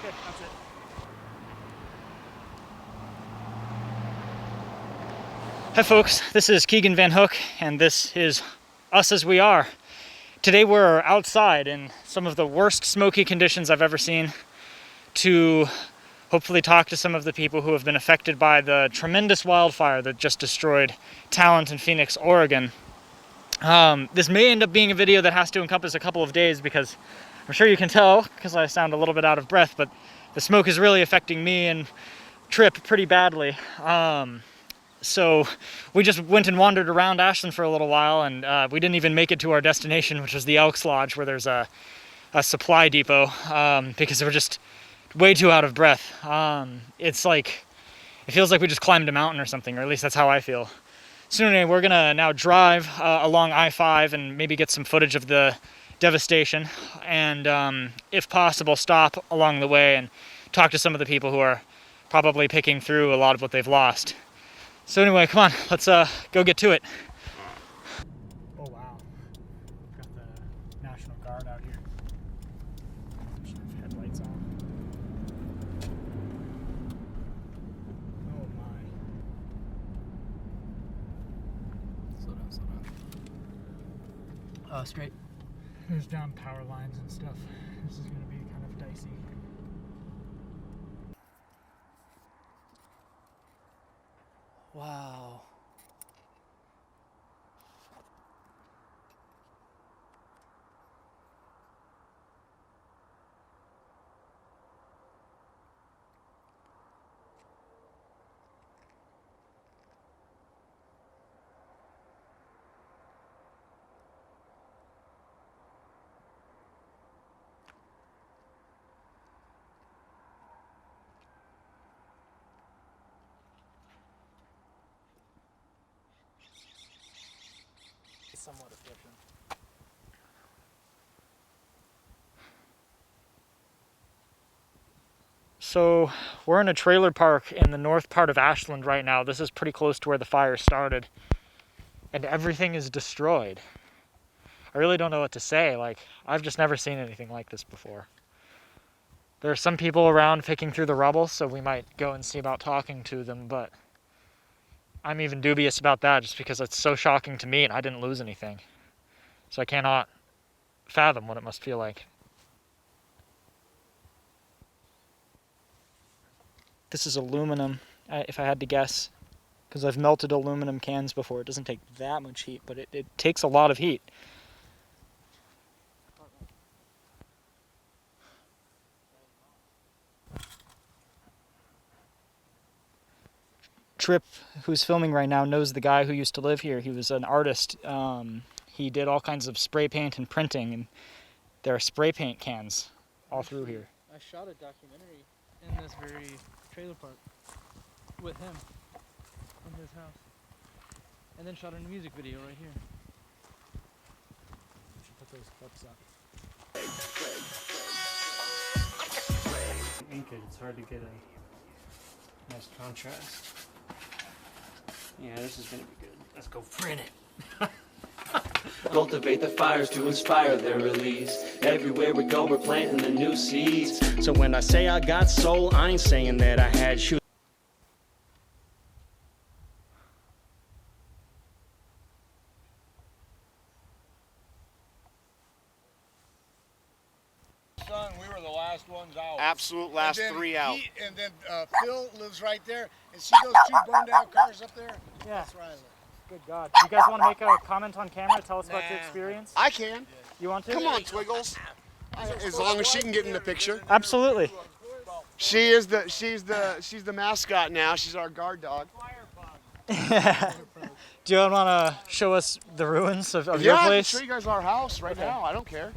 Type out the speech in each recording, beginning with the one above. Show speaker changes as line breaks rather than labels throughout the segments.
good. That's it. Hi folks, this is Keegan Van Hook, and this is Us As We Are. Today we're outside in some of the worst smoky conditions I've ever seen to hopefully talk to some of the people who have been affected by the tremendous wildfire that just destroyed Talent in Phoenix, Oregon. This may end up being a video that has to encompass a couple of days because I'm sure you can tell, because I sound a little bit out of breath, but the smoke is really affecting me and Tripp pretty badly. So we just went and wandered around Ashland for a little while, and we didn't even make it to our destination, which was the Elks Lodge, where there's a supply depot, because we're just way too out of breath. It's like, it feels like we just climbed a mountain or something, or at least that's how I feel. So anyway, we're gonna now drive along I-5 and maybe get some footage of the devastation, and if possible, stop along the way and talk to some of the people who are probably picking through a lot of what they've lost. So anyway, come on, let's go get to it. Oh wow, got the National Guard out here. Headlights on. Oh my.
Slow down, slow down.
Straight. There's down power lines and stuff. This is gonna be kind of dicey. Wow. Somewhat efficient. So we're in a trailer park in the north part of Ashland right now. This is pretty close to where the fire started, and everything is destroyed. I really don't know what to say. Like, I've just never seen anything like this before. There are some people around picking through the rubble, so we might go and see about talking to them, but I'm even dubious about that just because it's so shocking to me and I didn't lose anything. So I cannot fathom what it must feel like. This is aluminum, if I had to guess, because I've melted aluminum cans before. It doesn't take that much heat, but it takes a lot of heat. Tripp, who's filming right now, knows the guy who used to live here. He was an artist. He did all kinds of spray paint and printing, and there are spray paint cans all through here.
I shot a documentary in this very trailer park with him in his house, and then shot a music video right here.
We should put those clips up.
Ink it, it's hard to get a nice contrast. Yeah, this is gonna be good. Let's go print it.
Cultivate the fires to inspire their release. Everywhere we go, we're planting the new seeds.
So when I say I got soul, I ain't saying that I had shoes.
Son, we were the last ones out.
Absolute last three out.
And then Phil lives right there. And see those two burned out cars up there?
Yeah.
That's where I live.
Good God. Do you guys want to make a comment on camera? Tell us about your experience?
I can.
You want to?
Come on, Twiggles. As long as she can get in the picture.
Absolutely.
She's the mascot now. She's our guard dog.
Do you want to show us the ruins of your
Yeah, I can
place?
show you guys our house right now. I don't care.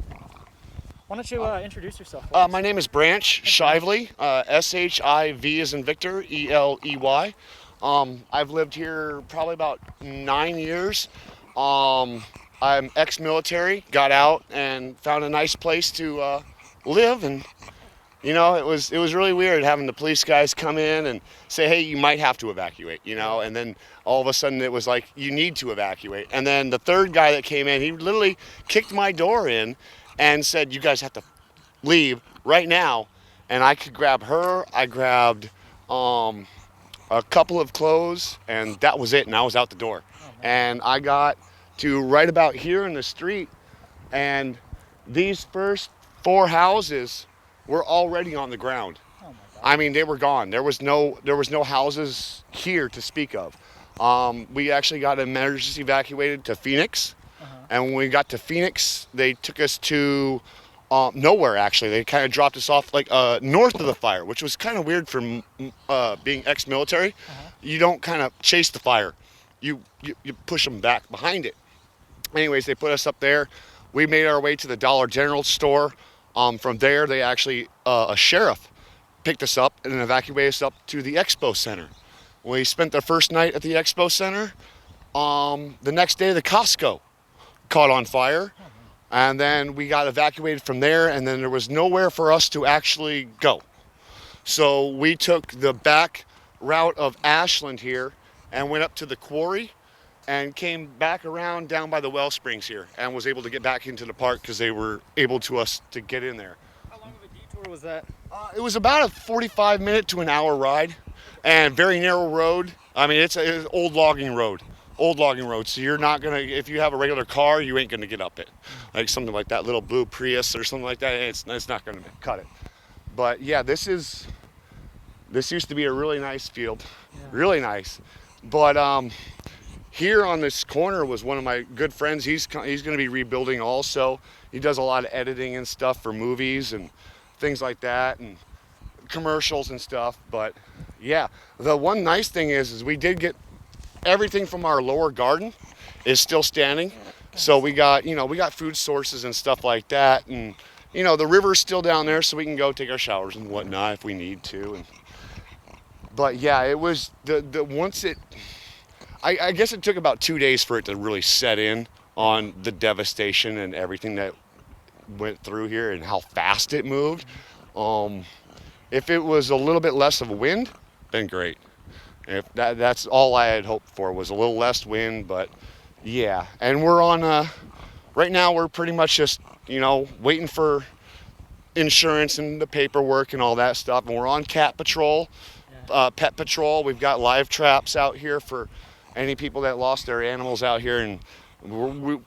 Why don't you introduce yourself?
My name is Branch Shiveley. S-H-I-V as in Victor, E-L-E-Y. I've lived here probably about 9 years. I'm ex-military, got out and found a nice place to live, and you know, it was really weird having the police guys come in and say, hey, you might have to evacuate, you know, and then all of a sudden it was like, you need to evacuate. And then the third guy that came in, he literally kicked my door in and said, you guys have to leave right now. and I could grab her. I grabbed a couple of clothes, and that was it, and I was out the door. And I got to right about here in the street, and these first 4 houses were already on the ground. I mean, they were gone. There was no houses here to speak of. We actually got emergency evacuated to Phoenix, and when we got to Phoenix, they took us to nowhere. Actually, they kind of dropped us off like north of the fire, which was kind of weird for being ex-military. You don't kind of chase the fire, you push them back behind it. Anyways, they put us up there. We made our way to the Dollar General store. From there, they actually a sheriff picked us up and evacuated us up to the expo center. We spent the first night at the expo center. The next day, the Costco caught on fire, and then we got evacuated from there, and then there was nowhere for us to actually go. So we took the back route of Ashland here and went up to the quarry and came back around down by the well springs here and was able to get back into the park because they were able to get in there.
How long of a detour was that?
It was about a 45-minute to an hour ride, and very narrow road. I mean, it's an old logging road. So you're not gonna, if you have a regular car, you ain't gonna get up it. Like something like that little blue Prius or something like that, it's not gonna cut it. But yeah, this used to be a really nice field, really nice. But here on this corner was one of my good friends. He's gonna be rebuilding also. He does a lot of editing and stuff for movies and things like that, and commercials and stuff. But yeah, the one nice thing is we did get everything from our lower garden is still standing. So we got food sources and stuff like that, and the river's still down there, so we can go take our showers and whatnot if we need to. But yeah, it was I guess it took about 2 days for it to really set in on the devastation and everything that went through here and how fast it moved. If it was a little bit less of a wind, then great. If that's all I had hoped for, was a little less wind. But yeah, and we're on right now we're pretty much just waiting for insurance and the paperwork and all that stuff, and we're on cat patrol, pet patrol. We've got live traps out here for any people that lost their animals out here, and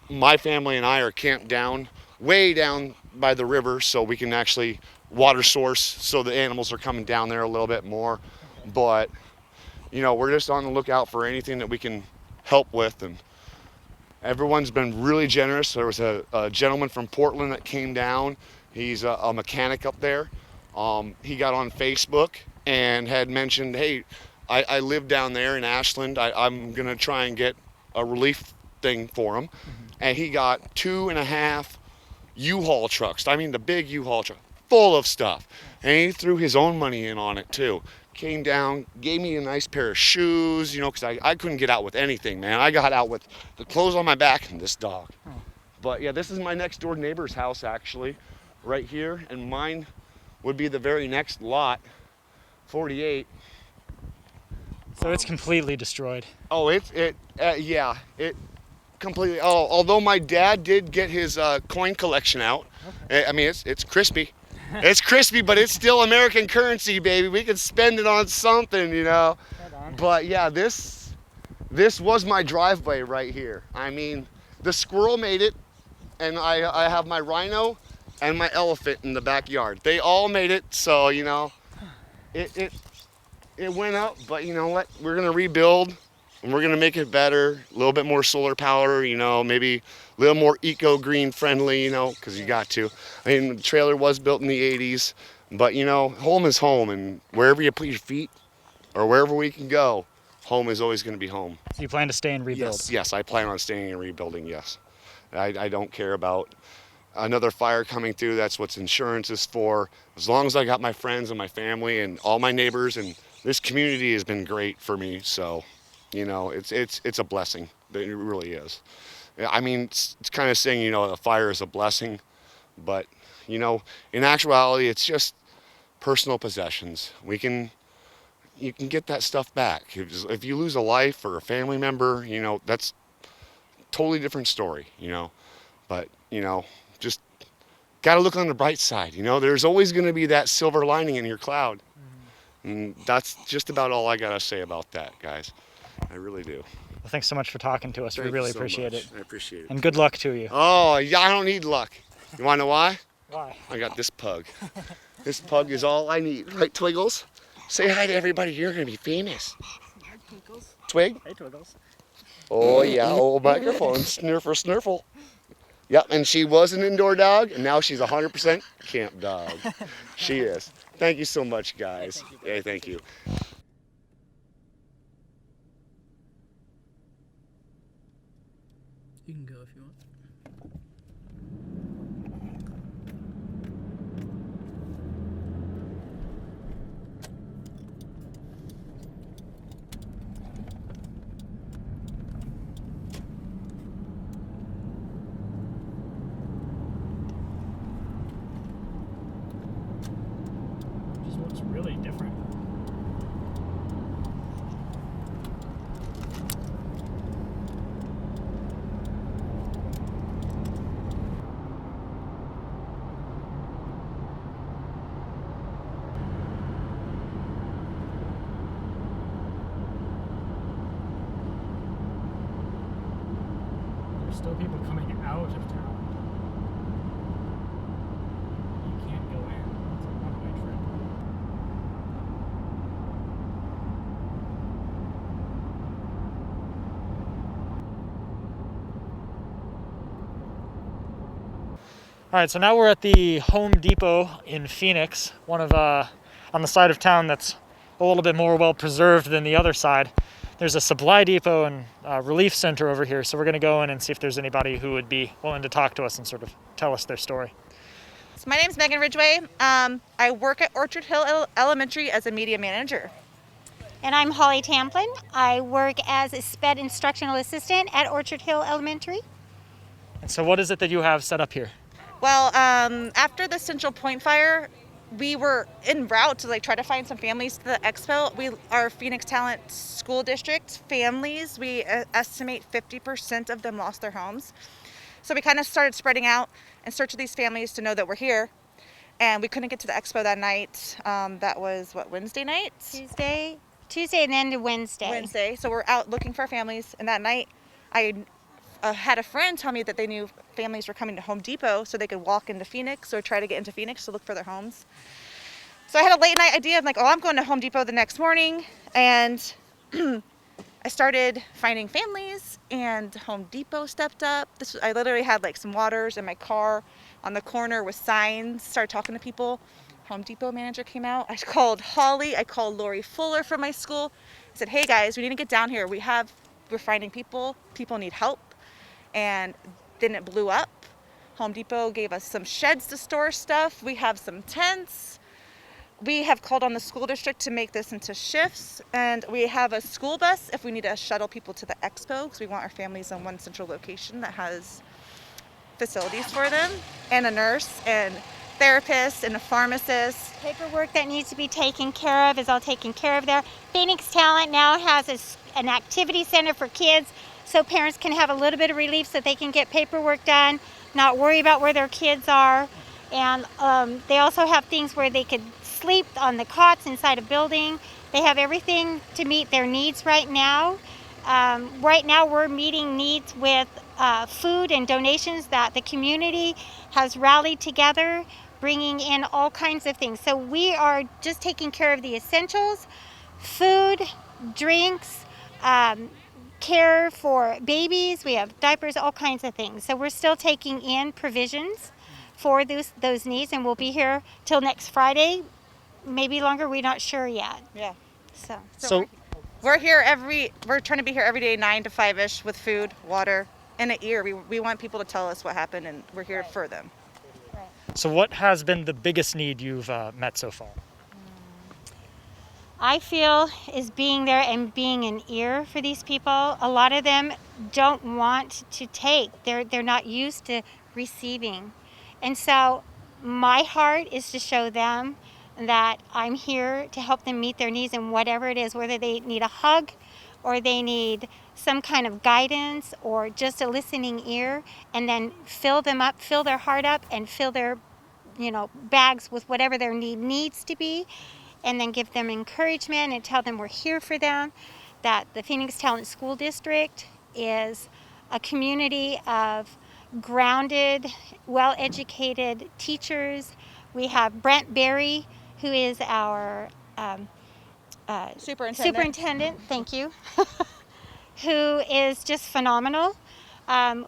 my family and I are camped down way down by the river, so we can actually water source, so the animals are coming down there a little bit more. But we're just on the lookout for anything that we can help with, and everyone's been really generous. There was a gentleman from Portland that came down. He's a mechanic up there. He got on Facebook and had mentioned, hey, I live down there in Ashland. I'm going to try and get a relief thing for him. And he got 2.5 U-Haul trucks. I mean, the big U-Haul truck, full of stuff. And he threw his own money in on it too. Came down, gave me a nice pair of shoes, because I couldn't get out with anything, man. I got out with the clothes on my back and this dog. But yeah, this is my next door neighbor's house actually, right here. And mine would be the very next lot, 48.
So it's completely destroyed.
Oh, it completely. Oh, although my dad did get his coin collection out. Okay. I mean, it's crispy. It's crispy, but it's still American currency, baby. We can spend it on something, Right on. But yeah, this was my driveway right here. I mean, the squirrel made it, and I have my rhino and my elephant in the backyard. They all made it, so it went up. But you know what? We're gonna rebuild, and we're gonna make it better. A little bit more solar power, maybe a little more eco-green friendly, because you got to. I mean, the trailer was built in the 80s, but home is home, and wherever you put your feet or wherever we can go, home is always going to be home.
So you plan to stay and rebuild?
Yes, I plan on staying and rebuilding, yes. I don't care about another fire coming through. That's what insurance is for. As long as I got my friends and my family and all my neighbors, and this community has been great for me, so it's a blessing. It really is. I mean, it's kind of saying, a fire is a blessing, but, in actuality, it's just personal possessions. You can get that stuff back. If you lose a life or a family member, that's a totally different story, but, just got to look on the bright side. You know, there's always going to be that silver lining in your cloud. And that's just about all I got to say about that, guys. I really do.
Well, thanks so much for talking to us. We really appreciate it.
I appreciate it.
And good luck to you.
Oh, yeah, I don't need luck. You want to know why?
Why?
I got this pug. This pug is all I need. Right, Twiggles? Say hi to everybody. You're going to be famous. Twig?
Hey, Twiggles.
Oh, yeah, old microphone. Snurfer, snurfle. Yep, and she was an indoor dog, and now she's 100% camp dog. She is. Thank you so much, guys. Hey, thank you.
You can go if you want.
Just looks really different. There's still people coming out of town. You can't go in. It's a one-way trip. All right, so now we're at the Home Depot in Phoenix, one of on the side of town that's a little bit more well preserved than the other side. There's a supply depot and relief center over here, so we're going to go in and see if there's anybody who would be willing to talk to us and sort of tell us their story.
So my name's Megan Ridgway. I work at Orchard Hill Elementary as a media manager.
And I'm Holly Tamplin. I work as a SPED instructional assistant at Orchard Hill Elementary.
And so what is it that you have set up here?
Well, after the Central Point fire, we were en route to try to find some families to the expo. Our Phoenix Talent School District families, we estimate 50% of them lost their homes. So we kind of started spreading out in search of these families to know that we're here. And we couldn't get to the expo that night. That was, Wednesday night?
Tuesday and then to Wednesday.
So we're out looking for families. And that night, I had a friend tell me that they knew families were coming to Home Depot so they could walk into Phoenix or try to get into Phoenix to look for their homes. So I had a late night idea of I'm going to Home Depot the next morning. And I started finding families, and Home Depot stepped up. I literally had some waters in my car on the corner with signs, started talking to people. Home Depot manager came out. I called Holly. I called Lori Fuller from my school. I said, hey guys, we need to get down here. We're finding people. People need help. And then it blew up. Home Depot gave us some sheds to store stuff. We have some tents. We have called on the school district to make this into shifts. And we have a school bus if we need to shuttle people to the expo, because we want our families in one central location that has facilities for them, and a nurse and therapist and a pharmacist.
Paperwork that needs to be taken care of is all taken care of there. Phoenix Talent now has an activity center for kids, so parents can have a little bit of relief so they can get paperwork done, not worry about where their kids are. And they also have things where they could sleep on the cots inside a building. They have everything to meet their needs right now. Right now we're meeting needs with food and donations that the community has rallied together, bringing in all kinds of things. So we are just taking care of the essentials, food, drinks, care for babies. We have diapers, all kinds of things. So we're still taking in provisions for those needs, and we'll be here till next Friday, maybe longer. We're not sure yet.
Yeah.
So
we're trying to be here every day, 9 to 5-ish, with food, water, and an ear. We want people to tell us what happened, and we're here for them.
So what has been the biggest need you've met so far?
I feel is being there and being an ear for these people. A lot of them don't want to take. They're not used to receiving. And so my heart is to show them that I'm here to help them meet their needs in whatever it is, whether they need a hug or they need some kind of guidance or just a listening ear, and then fill them up, fill their heart up, and fill their bags with whatever their need needs to be, and then give them encouragement and tell them we're here for them, that the Phoenix Talent School District is a community of grounded, well-educated teachers. We have Brent Berry, who is our superintendent, thank you, who is just phenomenal.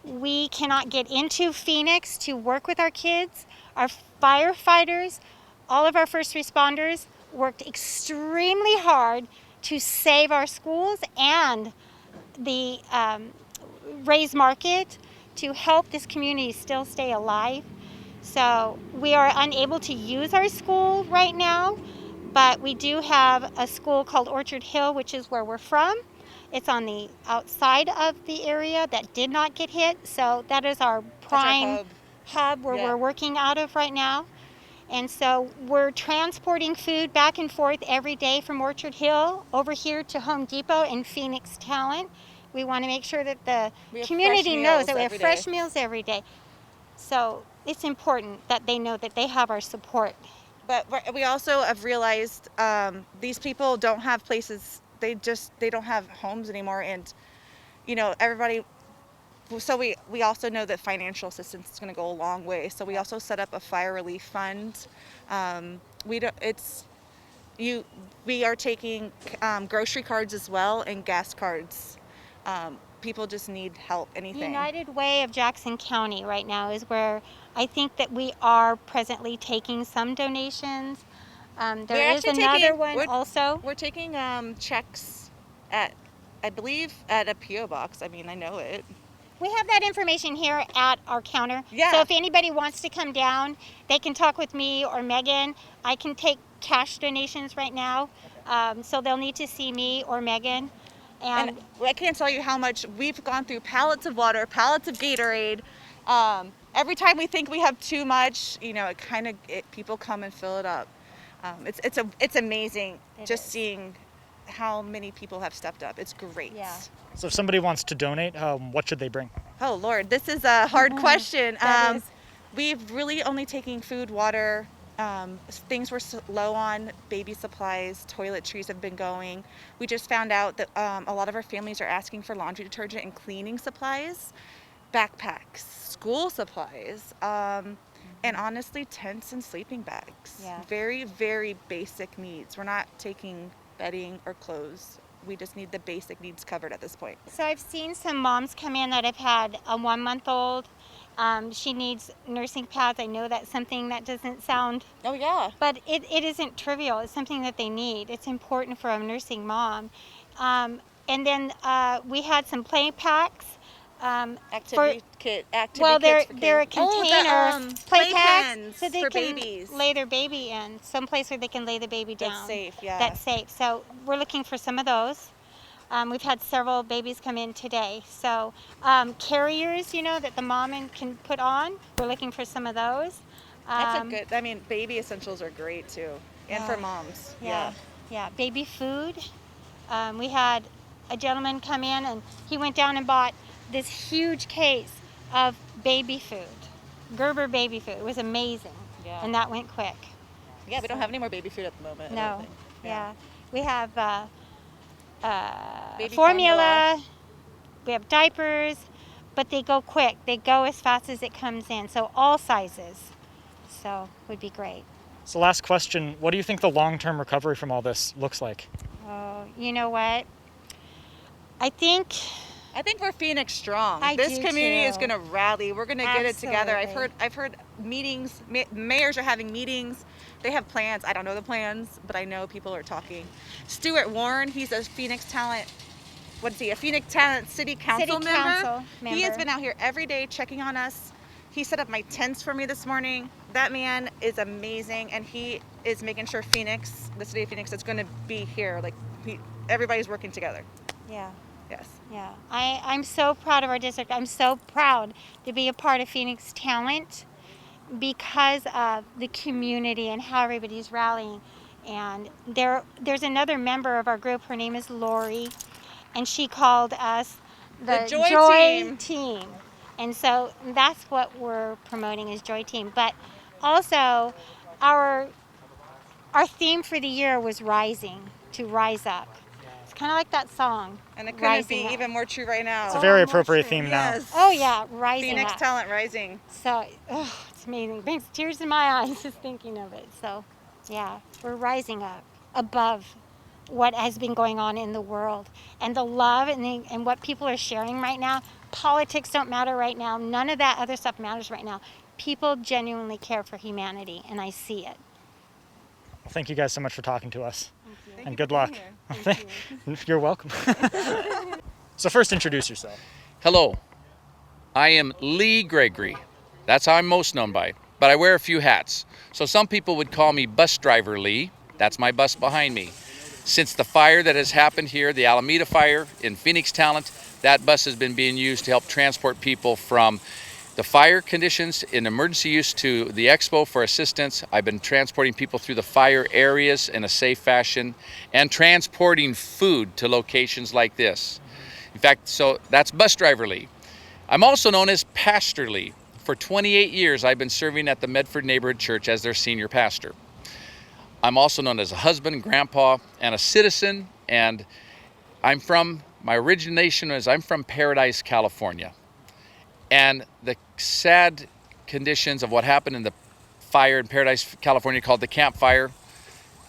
We cannot get into Phoenix to work with our kids. Our firefighters, all of our first responders worked extremely hard to save our schools and the Ray's Market to help this community still stay alive. So we are unable to use our school right now, but we do have a school called Orchard Hill, which is where we're from. It's on the outside of the area that did not get hit, so that is our prime hub where we're working out of right now. And so we're transporting food back and forth every day from Orchard Hill over here to Home Depot and Phoenix Talent. We want to make sure that the community knows that we have fresh meals every day. So it's important that they know that they have our support.
But we also have realized these people don't have places, they don't have homes anymore, and everybody. So we also know that financial assistance is going to go a long way. So we also set up a fire relief fund. We are taking grocery cards as well and gas cards. People just need help, anything.
United Way of Jackson County right now is where I think that we are presently taking some donations. There is another one also.
We're taking checks at, I believe, at a P.O. box. I mean, I know it.
We have that information here at our counter.
Yeah.
So if anybody wants to come down, they can talk with me or Megan. I can take cash donations right now. So they'll need to see me or Megan.
And I can't tell you how much we've gone through pallets of water, pallets of Gatorade. Every time we think we have too much, people come and fill it up. It's amazing seeing how many people have stepped up. It's great.
Yeah.
So if somebody wants to donate, what should they bring?
Oh Lord, this is a hard question.
That is.
We've really only taken food, water. Things we're low on, baby supplies, toiletries have been going. We just found out that a lot of our families are asking for laundry detergent and cleaning supplies, backpacks, school supplies, and honestly, tents and sleeping bags.
Yeah.
Very, very basic needs. We're not taking bedding or clothes. We just need the basic needs covered at this point.
So I've seen some moms come in that have had a 1-month-old. She needs nursing pads. I know that's something that doesn't sound...
Oh, yeah.
But it isn't trivial. It's something that they need. It's important for a nursing mom. And then we had some play packs.
Activity kits for
they're a
kids.
container play packs
pens
so they
for
can
babies.
lay their baby in. Someplace where they can lay the baby down.
That's safe, yeah.
That's safe. So we're looking for some of those. We've had several babies come in today. So carriers, that the mom can put on, we're looking for some of those.
That's a good, baby essentials are great too. And for moms.
Yeah. Baby food. We had a gentleman come in and he went down and bought this huge case of baby food, Gerber baby food. It was amazing.
Yeah.
And that went quick.
Yeah, we don't have any more baby food at the moment.
No.
I don't think.
Yeah. We have
Baby
formula, we have diapers, but they go quick. They go as fast as it comes in. So all sizes. So would be great.
So last question, what do you think the long-term recovery from all this looks like?
Oh, you know what? I think
we're Phoenix strong.
I
This
do
community
too.
is going to rally. We're going to get it together.
Absolutely.
I've heard meetings. Mayors are having meetings. They have plans. I don't know the plans, but I know people are talking. Stuart Warren, he's a Phoenix Talent. What is he? A Phoenix Talent City Council member. He has been out here every day checking on us. He set up my tents for me this morning. That man is amazing, and he is making sure Phoenix, the city of Phoenix, is going to be here. Everybody's working together.
Yeah.
Yes.
Yeah. I'm so proud of our district. I'm so proud to be a part of Phoenix Talent because of the community and how everybody's rallying. And there's another member of our group. Her name is Lori, and she called us the
Joy
Team. And so that's what we're promoting is Joy Team. But Also, our our theme for the year was rising, to rise up. It's kind of like that song.
And it couldn't
Rising
be
up.
even more true right now.
It's a very
more
appropriate
true.
theme now.
Yes.
Oh yeah, rising
Phoenix
up.
talent rising.
So, it's amazing. It brings tears in my eyes just thinking of it. So, yeah, we're rising up above what has been going on in the world. And the love and what people are sharing right now, politics don't matter right now. None of that other stuff matters right now. People genuinely care for humanity, and I see it.
Well, thank you guys so much for talking to us.
Thank
And
you
good
for
luck.
being here.
Thank you.
You're welcome. So first introduce yourself.
Hello, I am Lee Gregory. That's how I'm most known by, but I wear a few hats. So some people would call me Bus Driver Lee. That's my bus behind me. Since the fire that has happened here, the Almeda Fire in Phoenix Talent, that bus has been being used to help transport people from the fire conditions in emergency use to the expo for assistance. I've been transporting people through the fire areas in a safe fashion and transporting food to locations like this. In fact, so that's Bus Driver Lee. I'm also known as Pastor Lee. For 28 years, I've been serving at the Medford Neighborhood Church as their senior pastor. I'm also known as a husband, grandpa, and a citizen, and my origination is I'm from Paradise, California. And the sad conditions of what happened in the fire in Paradise, California called the Camp Fire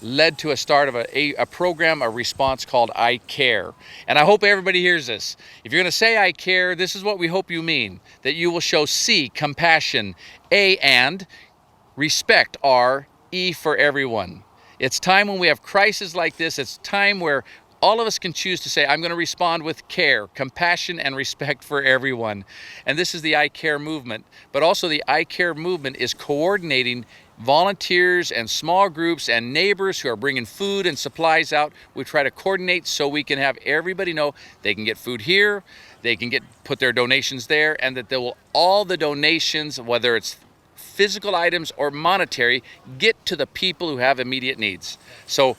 led to a start of a program, a response called I Care. And I hope everybody hears this. If you're going to say I care, this is what we hope you mean. That you will show C, compassion, A, and respect, R, E for everyone. It's time when we have crises like this, it's time where all of us can choose to say, I'm going to respond with care, compassion, and respect for everyone. And this is the I Care movement. But also the I Care movement is coordinating volunteers and small groups and neighbors who are bringing food and supplies out. We try to coordinate so we can have everybody know they can get food here, they can put their donations there, and that all the donations, whether it's physical items or monetary, get to the people who have immediate needs. So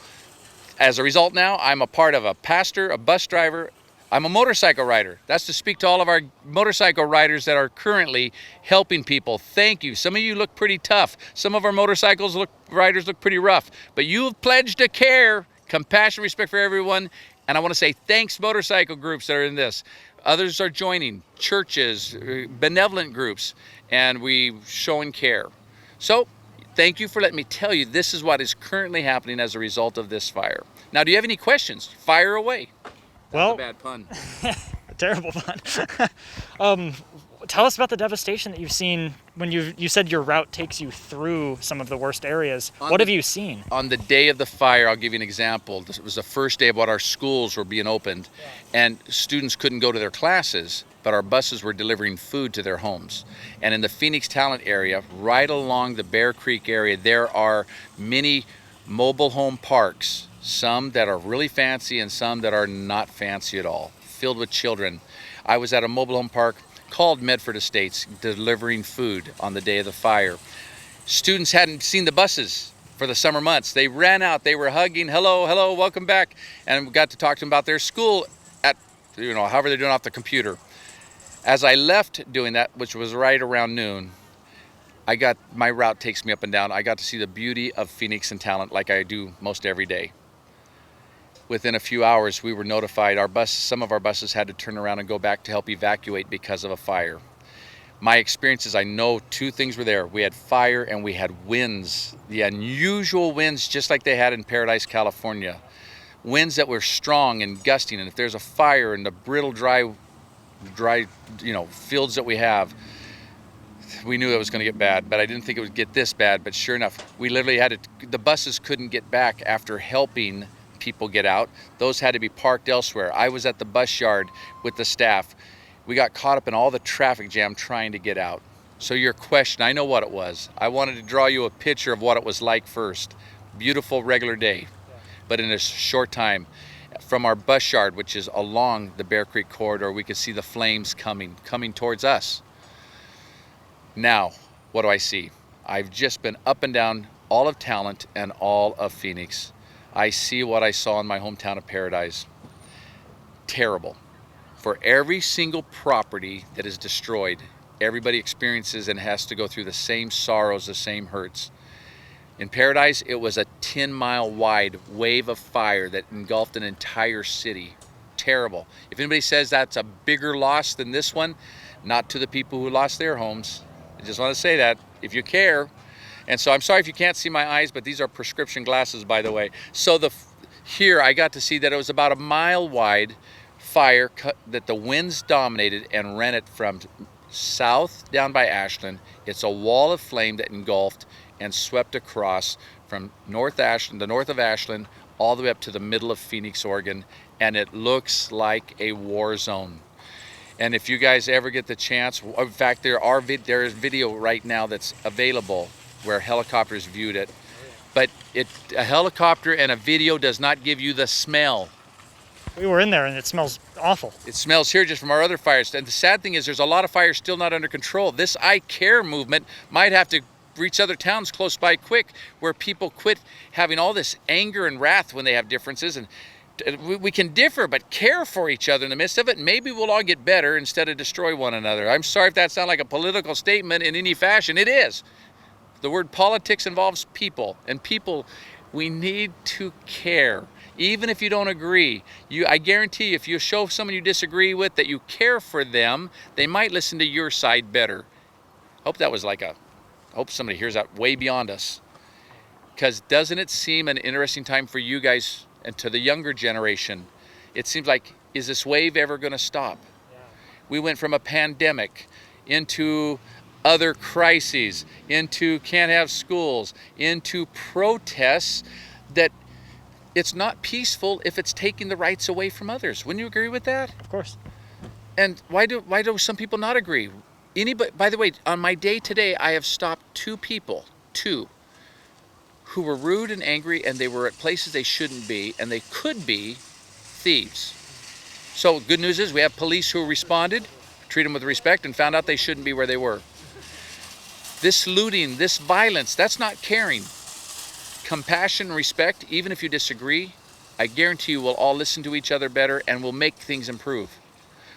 as a result now, I'm a part of a pastor, a bus driver, I'm a motorcycle rider. That's to speak to all of our motorcycle riders that are currently helping people. Thank you. Some of you look pretty tough. Some of our riders look pretty rough. But you have pledged to care, compassion, respect for everyone. And I want to say thanks, motorcycle groups that are in this. Others are joining, churches, benevolent groups, and we showing care. So thank you for letting me tell you this is what is currently happening as a result of this fire. Now, do you have any questions? Fire away.
Well,
Bad pun.
Terrible pun. Tell us about the devastation that you've seen when you said your route takes you through some of the worst areas. What have you seen?
On the day of the fire, I'll give you an example. This was the first day of what our schools were being opened, and students couldn't go to their classes, but our buses were delivering food to their homes. And in the Phoenix Talent area, right along the Bear Creek area, there are many mobile home parks, some that are really fancy and some that are not fancy at all, filled with children. I was at a mobile home park called Medford Estates delivering food on the day of the fire. Students hadn't seen the buses for the summer months. They ran out, they were hugging, hello, hello, welcome back. And we got to talk to them about their school at, however they're doing off the computer. As I left doing that, which was right around noon, my route takes me up and down. I got to see the beauty of Phoenix and Talent like I do most every day. Within a few hours, we were notified some of our buses had to turn around and go back to help evacuate because of a fire. My experience is I know two things were there. We had fire and we had winds, the unusual winds just like they had in Paradise, California. Winds that were strong and gusting, and if there's a fire in the brittle, dry fields that we have, we knew it was going to get bad, but I didn't think it would get this bad. But sure enough, we literally the buses couldn't get back after helping people get out. Those had to be parked elsewhere. I was at the bus yard with the staff. We got caught up in all the traffic jam trying to get out. So your question, I know what it was. I wanted to draw you a picture of what it was like first. Beautiful regular day, but in a short time, from our bus yard, which is along the Bear Creek corridor, we could see the flames coming towards us. Now, what do I see? I've just been up and down all of Talent and all of Phoenix. I see what I saw in my hometown of Paradise. Terrible. For every single property that is destroyed, everybody experiences and has to go through the same sorrows, the same hurts. In Paradise, it was a 10-mile wide wave of fire that engulfed an entire city. Terrible. If anybody says that's a bigger loss than this one, not to the people who lost their homes. I just want to say that, if you care. And so I'm sorry if you can't see my eyes, but these are prescription glasses, by the way. So here I got to see that it was about a mile wide fire that the winds dominated and ran it from south down by Ashland. It's a wall of flame that engulfed and swept across from North Ashland, the north of Ashland, all the way up to the middle of Phoenix, Oregon, and it looks like a war zone. And if you guys ever get the chance, in fact, there is video right now that's available where helicopters viewed it. But a helicopter and a video does not give you the smell.
We were in there and it smells awful.
It smells here just from our other fires. And the sad thing is there's a lot of fires still not under control. This I Care movement might have to reach other towns close by quick, where people quit having all this anger and wrath when they have differences. And we can differ, but care for each other in the midst of it. Maybe we'll all get better instead of destroy one another. I'm sorry if that sounds like a political statement in any fashion. It is. The word politics involves people, and people, we need to care. Even if you don't agree, I guarantee you, if you show someone you disagree with that you care for them, they might listen to your side better. Hope that was I hope somebody hears that way beyond us. Because doesn't it seem an interesting time for you guys and to the younger generation? It seems like, is this wave ever going to stop? Yeah. We went from a pandemic into other crises, into can't have schools, into protests that it's not peaceful if it's taking the rights away from others. Wouldn't you agree with that?
Of course.
And why do some people not agree? Anybody, by the way, on my day today, I have stopped two people, who were rude and angry, and they were at places they shouldn't be, and they could be thieves. So good news is we have police who responded, treated them with respect, and found out they shouldn't be where they were. This looting, this violence, that's not caring. Compassion and respect, even if you disagree, I guarantee you we'll all listen to each other better and we'll make things improve.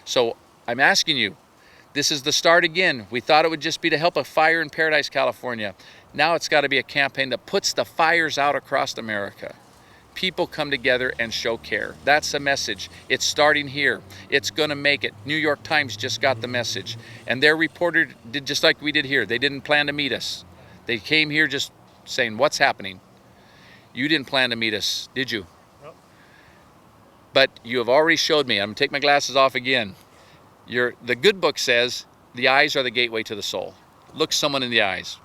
So I'm asking you, this is the start again. We thought it would just be to help a fire in Paradise, California. Now it's got to be a campaign that puts the fires out across America. People come together and show care. That's the message. It's starting here. It's going to make it. New York Times just got the message. And their reporter did just like we did here. They didn't plan to meet us. They came here just saying, what's happening? You didn't plan to meet us, did you? Nope. But you have already showed me. I'm going to take my glasses off again. The good book says the eyes are the gateway to the soul. Look someone in the eyes.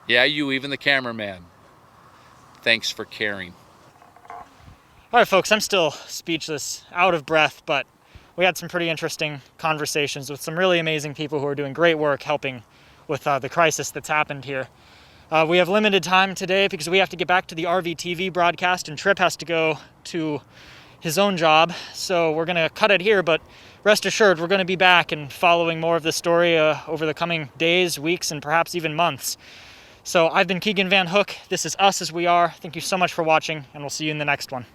Yeah, you, even the cameraman. Thanks for caring.
All right, folks, I'm still speechless, out of breath, but we had some pretty interesting conversations with some really amazing people who are doing great work helping with the crisis that's happened here. We have limited time today because we have to get back to the RVTV broadcast, and Tripp has to go to his own job, so we're going to cut it here, but rest assured we're going to be back and following more of this story over the coming days, weeks, and perhaps even months. So I've been Keegan Van Hook. This is Us As We Are. Thank you so much for watching, and we'll see you in the next one.